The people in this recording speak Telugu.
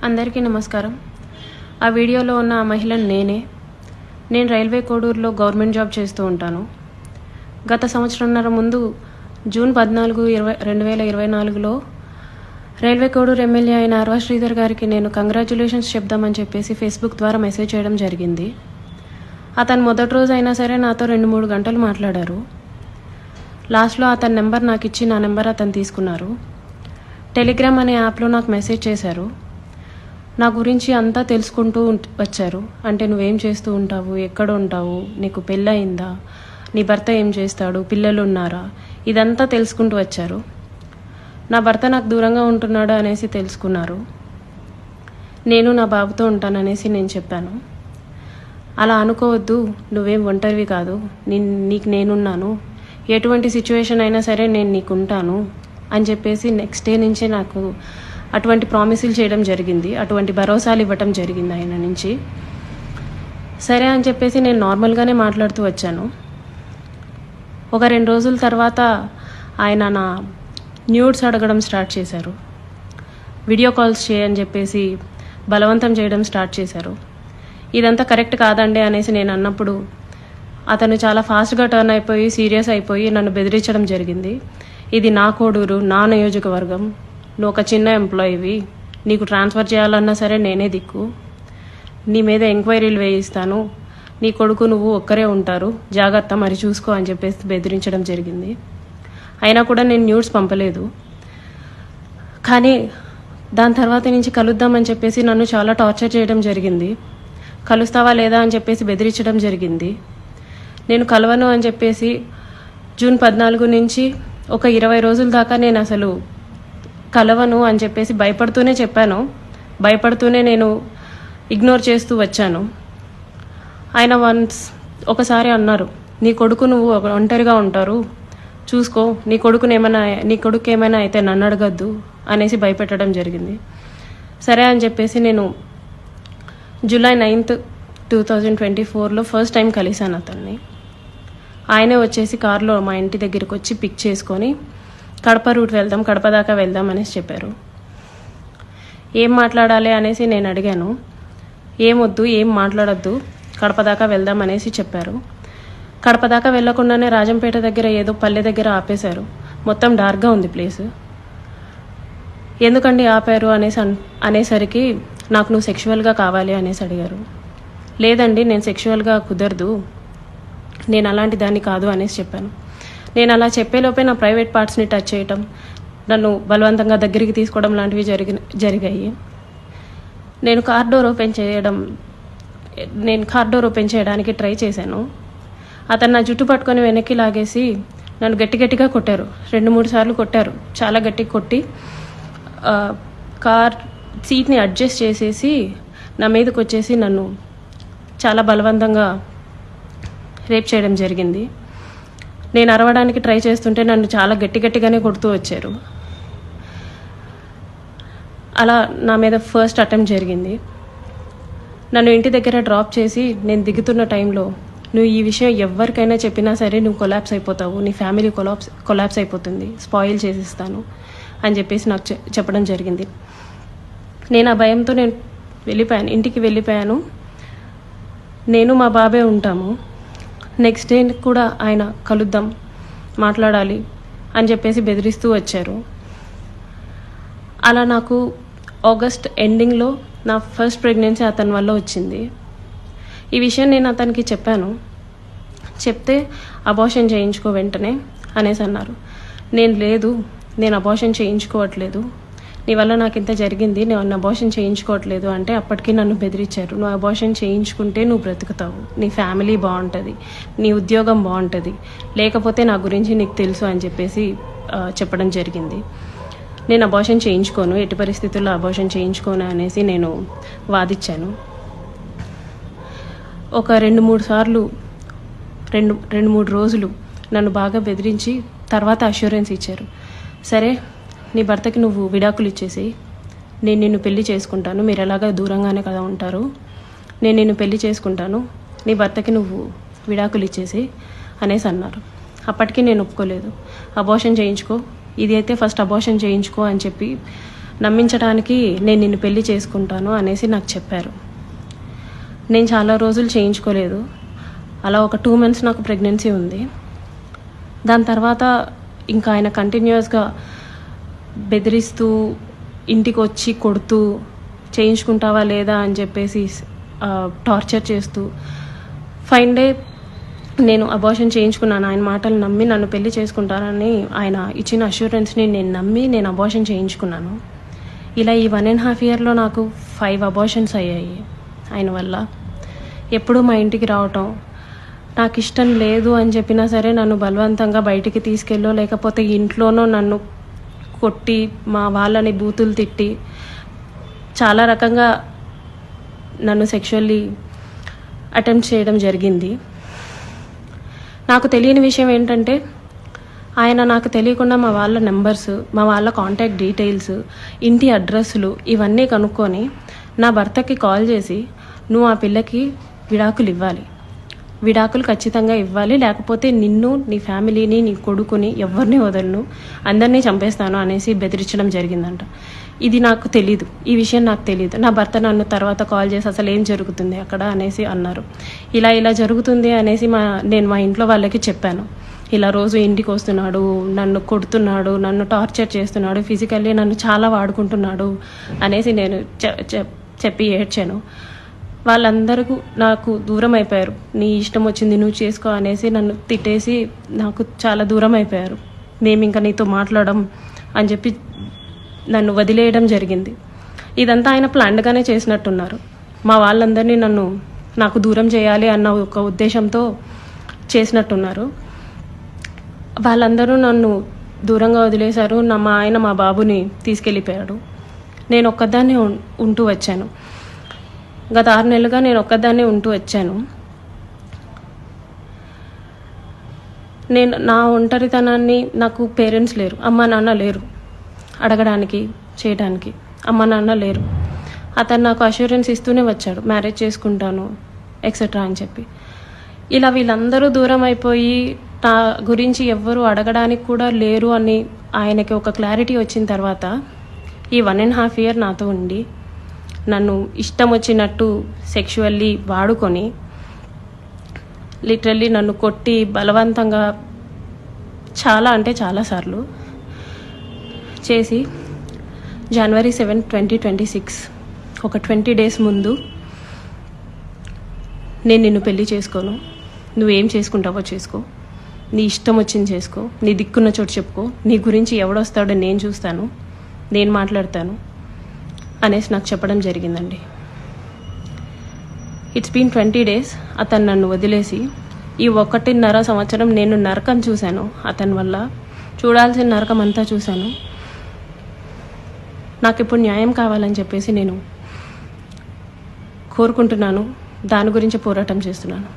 అందరికీ నమస్కారం. ఆ వీడియోలో ఉన్న ఆ మహిళను నేను రైల్వే కోడూరులో గవర్నమెంట్ జాబ్ చేస్తూ ఉంటాను. గత సంవత్సరంన్నర ముందు జూన్ 14, 2024లో రైల్వే కోడూరు ఎమ్మెల్యే అయిన అర్వా శ్రీధర్ గారికి నేను కంగ్రాచ్యులేషన్స్ చెప్దామని చెప్పేసి ఫేస్బుక్ ద్వారా మెసేజ్ చేయడం జరిగింది. అతను మొదటి రోజు అయినా సరే నాతో 2-3 గంటలు మాట్లాడారు. లాస్ట్లో అతని నెంబర్ నాకు ఇచ్చి నా నెంబర్ అతను తీసుకున్నారు. టెలిగ్రామ్ అనే యాప్లో నాకు మెసేజ్ చేశారు. నా గురించి అంతా తెలుసుకుంటూ వచ్చారు. అంటే నువ్వేం చేస్తూ ఉంటావు, ఎక్కడ ఉంటావు, నీకు పెళ్ళయిందా, నీ భర్త ఏం చేస్తాడు, పిల్లలు ఉన్నారా, ఇదంతా తెలుసుకుంటూ వచ్చారు. నా భర్త నాకు దూరంగా ఉంటున్నాడు అనేసి తెలుసుకున్నారు. నేను నా బాబుతో ఉంటాననేసి నేను చెప్పాను. అలా అనుకోవద్దు, నువ్వేం ఒంటరివి కాదు, నీకు నేనున్నాను, ఎటువంటి సిచ్యువేషన్ అయినా సరే నేను నీకు ఉంటాను అని చెప్పేసి నెక్స్ట్ డే నుంచే నాకు అటువంటి ప్రామిసులు చేయడం జరిగింది. అటువంటి భరోసాలు ఇవ్వటం జరిగింది ఆయన నుంచి. సరే అని చెప్పేసి నేను నార్మల్గానే మాట్లాడుతూ వచ్చాను. ఒక 2 రోజుల తర్వాత ఆయన నా న్యూడ్స్ అడగడం స్టార్ట్ చేశారు. వీడియో కాల్స్ చేయని చెప్పేసి బలవంతం చేయడం స్టార్ట్ చేశారు. ఇదంతా కరెక్ట్ కాదండి అనేసి నేను అన్నప్పుడు అతను చాలా ఫాస్ట్గా టర్న్ అయిపోయి సీరియస్ అయిపోయి నన్ను బెదిరించడం జరిగింది. ఇది నా కోడూరు, నా నియోజకవర్గం, నువ్వు ఒక చిన్న ఎంప్లాయీవి, నీకు ట్రాన్స్ఫర్ చేయాలన్నా సరే నేనే దిక్కు, నీ మీద ఎంక్వైరీలు వేయిస్తాను, నీ కొడుకు నువ్వు ఒక్కరే ఉంటారు, జాగ్రత్త మరి చూసుకో అని చెప్పేసి బెదిరించడం జరిగింది. అయినా కూడా నేను న్యూస్ పంపలేదు. కానీ దాని తర్వాత నుంచి కలుద్దామని చెప్పేసి నన్ను చాలా టార్చర్ చేయడం జరిగింది. కలుస్తావా లేదా అని చెప్పేసి బెదిరించడం జరిగింది. నేను కలవను అని చెప్పేసి జూన్ 14 నుంచి ఒక 20 రోజుల దాకా నేను అసలు కలవను అని చెప్పేసి భయపడుతూనే చెప్పాను. భయపడుతూనే నేను ఇగ్నోర్ చేస్తూ వచ్చాను. ఆయన ఒకసారి అన్నారు, నీ కొడుకు నువ్వు ఒంటరిగా ఉంటారు, చూసుకో, నీ కొడుకు ఏమైనా అయితే నన్ను అడగద్దు అనేసి భయపెట్టడం జరిగింది. సరే అని చెప్పేసి నేను జూలై 9, 2024లో ఫస్ట్ టైం కలిశాను అతన్ని. ఆయనే వచ్చేసి కారులో మా ఇంటి దగ్గరికి వచ్చి పిక్ చేసుకొని కడప రూట్ వెళ్దాం, కడప దాకా వెళ్దాం అనేసి చెప్పారు. ఏం మాట్లాడాలి అనేసి నేను అడిగాను. ఏమొద్దు, ఏం మాట్లాడొద్దు, కడప దాకా వెళ్దాం అనేసి చెప్పారు. కడప దాకా వెళ్లకుండానే రాజంపేట దగ్గర ఏదో పల్లె దగ్గర ఆపేశారు. మొత్తం డార్క్గా ఉంది ప్లేస్. ఎందుకండి ఆపారు అనేసరికి నాకు నువ్వు సెక్షువల్గా కావాలి అనేసి అడిగారు. లేదండి, నేను సెక్షువల్గా కుదరదు, నేను అలాంటి దాన్ని కాదు అనేసి చెప్పాను. నేను అలా చెప్పేలోపే నా ప్రైవేట్ పార్ట్స్ని టచ్ చేయటం, నన్ను బలవంతంగా దగ్గరికి తీసుకోవడం లాంటివి జరిగాయి. నేను కార్ డోర్ ఓపెన్ చేయడానికి ట్రై చేశాను. అతను నా జుట్టు పట్టుకొని వెనక్కి లాగేసి నన్ను గట్టిగా కొట్టారు. 2-3 సార్లు కొట్టారు. చాలా గట్టిగా కొట్టి కార్ సీట్ని అడ్జస్ట్ చేసేసి నా మీదకి వచ్చేసి నన్ను చాలా బలవంతంగా రేప్ చేయడం జరిగింది. నేను అరవడానికి ట్రై చేస్తుంటే నన్ను చాలా గట్టిగానే కొడుతూ వచ్చారు. అలా నా మీద ఫస్ట్ అటెంప్ట్ జరిగింది. నన్ను ఇంటి దగ్గర డ్రాప్ చేసి నేను దిగుతున్న టైంలో, నువ్వు ఈ విషయం ఎవరికైనా చెప్పినా సరే నువ్వు కొలాప్స్ అయిపోతావు, నీ ఫ్యామిలీ కొలాప్స్ అయిపోతుంది, స్పాయిల్ చేసిస్తాను అని చెప్పేసి నాకు చెప్పడం జరిగింది. నేను ఆ భయంతో నేను ఇంటికి వెళ్ళిపోయాను. నేను మా బాబే ఉంటాము. నెక్స్ట్ డే కూడా ఆయన కలుద్దాం, మాట్లాడాలి అని చెప్పేసి బెదిరిస్తూ వచ్చారు. అలా నాకు ఆగస్ట్ ఎండింగ్లో నా ఫస్ట్ ప్రెగ్నెన్సీ అతని వల్ల వచ్చింది. ఈ విషయం నేను అతనికి చెప్పాను. చెప్తే అబార్షన్ చేయించుకో వెంటనే అనేసి అన్నారు. నేను అబార్షన్ చేయించుకోవట్లేదు, నీ వల్ల నాకు ఇంత జరిగింది, నేను అబార్షన్ చేయించుకోవట్లేదు అంటే అప్పటికి నన్ను బెదిరించారు. నువ్వు అబార్షన్ చేయించుకుంటే నువ్వు బ్రతుకుతావు, నీ ఫ్యామిలీ బాగుంటుంది, నీ ఉద్యోగం బాగుంటుంది, లేకపోతే నా గురించి నీకు తెలుసు అని చెప్పేసి చెప్పడం జరిగింది. నేను అబార్షన్ చేయించుకోను, ఎట్టి పరిస్థితుల్లో అబార్షన్ చేయించుకోను అనేసి నేను వాదించాను. ఒక 2-3 సార్లు 2-3 రోజులు నన్ను బాగా బెదిరించి తర్వాత అష్యూరెన్స్ ఇచ్చారు. సరే, నీ భర్తకి నువ్వు విడాకులు ఇచ్చేసి నేను నిన్ను పెళ్లి చేసుకుంటాను, మీరు ఎలాగా దూరంగానే కదా ఉంటారు, నేను నిన్ను పెళ్లి చేసుకుంటాను, నీ భర్తకి నువ్వు విడాకులు ఇచ్చేసి అనేసి అన్నారు. అప్పటికి నేను ఒప్పుకోలేదు. అబార్షన్ చేయించుకో, ఇది అయితే ఫస్ట్ అబార్షన్ చేయించుకో అని చెప్పి నమ్మించడానికి నేను నిన్ను పెళ్లి చేసుకుంటాను అనేసి నాకు చెప్పారు. నేను చాలా రోజులు చేయించుకోలేదు. అలా ఒక 2 months నాకు ప్రెగ్నెన్సీ ఉంది. దాని తర్వాత ఇంకా ఆయన కంటిన్యూస్గా బెదిరిస్తూ ఇంటికి వచ్చి కొడుతూ చేయించుకుంటావా లేదా అని చెప్పేసి టార్చర్ చేస్తూ ఫైన్ డే నేను అబార్షన్ చేయించుకున్నాను. ఆయన మాటలు నమ్మి నన్ను పెళ్లి చేసుకుంటారని ఆయన ఇచ్చిన అష్యూరెన్స్ని నేను నమ్మి నేను అబార్షన్ చేయించుకున్నాను. ఇలా ఈ 1.5 yearలో నాకు 5 abortions అయ్యాయి ఆయన వల్ల. ఎప్పుడూ మా ఇంటికి రావటం, నాకు ఇష్టం లేదు అని చెప్పినా సరే నన్ను బలవంతంగా బయటికి తీసుకెళ్ళో లేకపోతే ఇంట్లోనో నన్ను కొట్టి మా వాళ్ళని బూతులు తిట్టి చాలా రకంగా నన్ను సెక్షువల్లీ అటెంప్ట్ చేయడం జరిగింది. నాకు తెలియని విషయం ఏంటంటే ఆయన నాకు తెలియకుండా మా వాళ్ళ నెంబర్స్, మా వాళ్ళ కాంటాక్ట్ డీటెయిల్స్, ఇంటి అడ్రస్లు ఇవన్నీ కనుక్కొని నా భర్తకి కాల్ చేసి నువ్వు ఆ పిల్లకి విడాకులు ఇవ్వాలి, విడాకులు ఖచ్చితంగా ఇవ్వాలి, లేకపోతే నిన్ను, నీ ఫ్యామిలీని, నీ కొడుకుని ఎవరిని వదలను, అందరినీ చంపేస్తాను అనేసి బెదిరించడం జరిగిందంట. ఇది నాకు తెలీదు, ఈ విషయం నాకు తెలీదు. నా భర్త నన్ను తర్వాత కాల్ చేసి అసలు ఏం జరుగుతుంది అక్కడ అనేసి అన్నారు. ఇలా జరుగుతుంది అనేసి నేను మా ఇంట్లో వాళ్ళకి చెప్పాను. ఇలా రోజు ఇంటికి వస్తున్నాడు, నన్ను కొడుతున్నాడు, నన్ను టార్చర్ చేస్తున్నాడు, ఫిజికల్లీ నన్ను చాలా వాడుకుంటున్నాడు అనేసి నేను చెప్పి ఏడ్చాను. వాళ్ళందరూ నాకు దూరం అయిపోయారు. నీ ఇష్టం వచ్చింది నువ్వు చేసుకో అనేసి నన్ను తిట్టేసి నాకు చాలా దూరం అయిపోయారు. మేము ఇంకా నీతో మాట్లాడడం అని చెప్పి నన్ను వదిలేయడం జరిగింది. ఇదంతా ఆయన ప్లాన్డ్గానే చేసినట్టున్నారు. మా వాళ్ళందరినీ నాకు దూరం చేయాలి అన్న ఒక ఉద్దేశంతో చేసినట్టున్నారు. వాళ్ళందరూ నన్ను దూరంగా వదిలేశారు. మా ఆయన మా బాబుని తీసుకెళ్ళిపోయాడు. నేను ఒక్కదాన్నే ఉంటూ వచ్చాను. గత 6 నెలలుగా నేను ఒక్కదాన్నే ఉంటూ వచ్చాను. నేను నా ఒంటరితనాన్ని, నాకు పేరెంట్స్ లేరు, అమ్మ నాన్న లేరు అడగడానికి చేయడానికి, అమ్మ నాన్న లేరు. అతను నాకు అష్యూరెన్స్ ఇస్తూనే వచ్చాడు, మ్యారేజ్ చేసుకుంటాను ఎక్సెట్రా అని చెప్పి. ఇలా వీళ్ళందరూ దూరం అయిపోయి నా గురించి ఎవ్వరూ అడగడానికి కూడా లేరు అని ఆయనకి ఒక క్లారిటీ వచ్చిన తర్వాత ఈ 1.5 year నాతో ఉండి నన్ను ఇష్టం వచ్చినట్టు సెక్షువల్లీ వాడుకొని లిటరల్లీ నన్ను కొట్టి బలవంతంగా చాలా అంటే చాలాసార్లు చేసి January 7, 2026 ఒక 20 days ముందు నేను నిన్ను పెళ్లి చేసుకోను, నువ్వేం చేసుకుంటావో చేసుకో, నీ ఇష్టం వచ్చింది చేసుకో, నీ దిక్కున్న చోటు చెప్పుకో, నీ గురించి ఎవడొస్తాడో నేను చూస్తాను, నేను మాట్లాడతాను అనేసి నాకు చెప్పడం జరిగిందండి. It's been 20 days. అతను నన్ను వదిలేసి ఈ 1.5 సంవత్సరం నేను నరకం చూశాను. అతని వల్ల చూడాల్సిన నరకం అంతా చూశాను. నాకు ఇప్పుడు న్యాయం కావాలని చెప్పేసి నేను కోరుకుంటున్నాను. దాని గురించి పోరాటం చేస్తున్నాను.